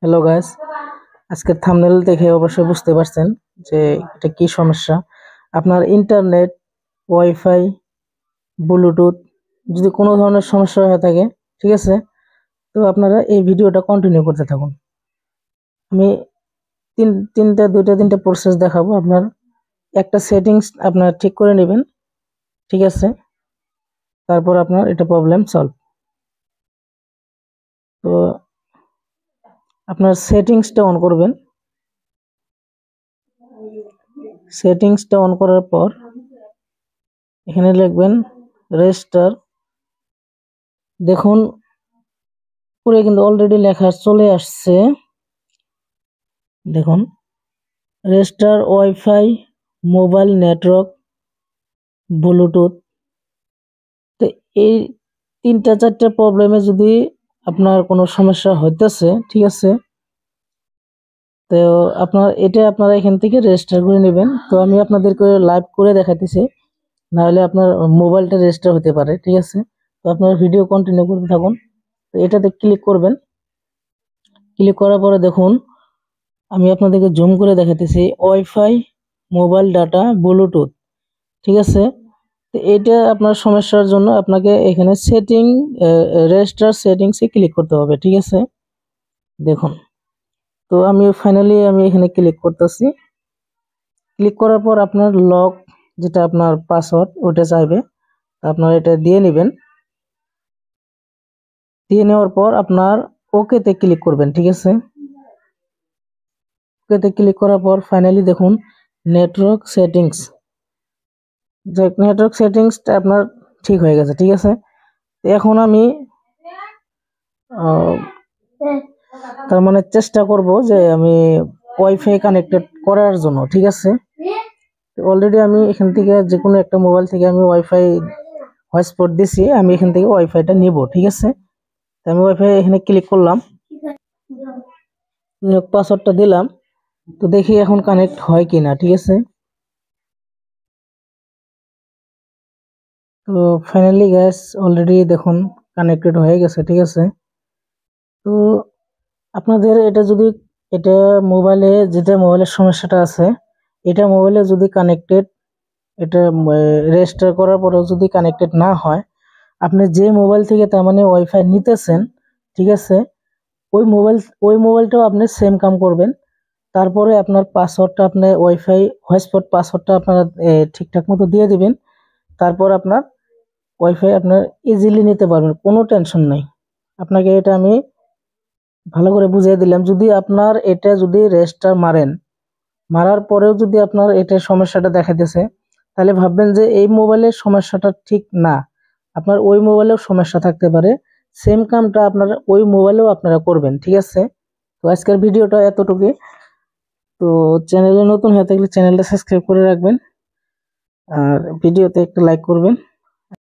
Hello guys, আজকের thumbnail দেখে অবশ্যই বুঝতে পারছেন যে এটা কি সমস্যা। আপনার ইন্টারনেট, ওয়াইফাই, ব্লুটুথ যদি কোনো ধরনের সমস্যা হয়ে থাকে, ঠিক আছে, তো আপনারা এই ভিডিওটা কন্টিনিউ করতে থাকুন। আমি দুইটা তিনটা প্রসেস দেখাবো। আপনার একটা সেটিংস আপনার ঠিক করে নেবেন, ঠিক আছে, তারপর আপনার এটা প্রবলেম সলভ। তো আপনার সেটিংসটা অন করবেন। সেটিংসটা অন করার পর এখানে লিখবেন রেজিস্টার। দেখুন পুরো কিন্তু অলরেডি লেখা চলে আসছে। দেখুন register wifi, mobile network, Bluetooth. তো এই তিনটা চারটা প্রবলেমে যদি আপনার কোনো সমস্যা হইতেছে, ঠিক আছে, তো আপনারা এখান থেকে রেজিস্টার করে নেবেন। তো আমি আপনাদেরকে লাইভ করে দেখাতেছি, না হলে আপনার মোবাইলটা রেজিস্টার হতে পারে, ঠিক আছে। তো আপনারা ভিডিও কন্টিনিউ করতে থাকুন। তো এটাতে ক্লিক করবেন। ক্লিক করার পরে দেখুন আমি আপনাদেরকে জুম করে দেখাতেছি ওয়াইফাই, মোবাইল ডাটা, ব্লুটুথ, ঠিক আছে। তো এইটা আপনার সমস্যার জন্য আপনাকে এখানে রেজিস্টার সেটিংসে ক্লিক করতে হবে, ঠিক আছে। দেখুন, তো আমি এখানে ক্লিক করতেছি। ক্লিক করার পর আপনার লক, যেটা আপনার পাসওয়ার্ড, ওটা চাইবে, আপনার এটা দিয়ে নেবেন। দিয়ে নেওয়ার পর আপনার ওকেতে ক্লিক করবেন, ঠিক আছে। ওকেতে ক্লিক করার পর ফাইনালি দেখুন নেটওয়ার্ক সেটিংসটা আপনার ঠিক হয়ে গেছে, ঠিক আছে। এখন আমি তার মানে চেষ্টা করব যে আমি ওয়াইফাই কানেক্টেড করার জন্য, ঠিক আছে। অলরেডি আমি এখান থেকে যে কোনো একটা মোবাইল থেকে আমি ওয়াইফাই হটস্পট দিছি, আমি এখান থেকে ওয়াইফাইটা নিব, ঠিক আছে। আমি ওয়াইফাই এখানে ক্লিক করলাম, পাসওয়ার্ডটা দিলাম। তো দেখি এখন কানেক্ট হয় কিনা, ঠিক আছে। তো ফাইনালি গ্যাস অলরেডি দেখুন কানেক্টেড হয়ে গেছে, ঠিক আছে। তো আপনাদের এটা মোবাইলের সমস্যাটা আছে, এটা মোবাইলে যদি কানেক্টেড, এটা রেজিস্টার করার পরেও যদি কানেক্টেড না হয়, আপনি যে মোবাইল থেকে তার মানে ওয়াইফাই নিতেছেন, ঠিক আছে, ওই মোবাইলটাও আপনি সেম কাম করবেন। তারপরে আপনার পাসওয়ার্ডটা আপনি ওয়াইফাই হটস্পট পাসওয়ার্ডটা আপনারা ঠিকঠাক মতো দিয়ে দিবেন। তারপর আপনার ওয়াইফাই আপনার ইজিলি নিতে পারবেন, কোনো টেনশন নাই। আপনাকে এটা আমি ভালো করে বুঝিয়ে দিলাম। যদি রেজিস্টার মারার পরেও যদি আপনার এটা সমস্যাটা দেখা দিয়েছে, তাহলে ভাববেন যে এই মোবাইলের সমস্যাটা ঠিক না, আপনার ওই মোবাইলেও সমস্যা থাকতে পারে। সেম কামটা আপনার ওই মোবাইলেও আপনারা করবেন, ঠিক আছে। তো আজকের ভিডিওটা এতটুকুই। তো চ্যানেলে নতুন হয়ে থাকলে চ্যানেলটা সাবস্ক্রাইব করে রাখবেন, আর ভিডিওতে একটা লাইক করবেন।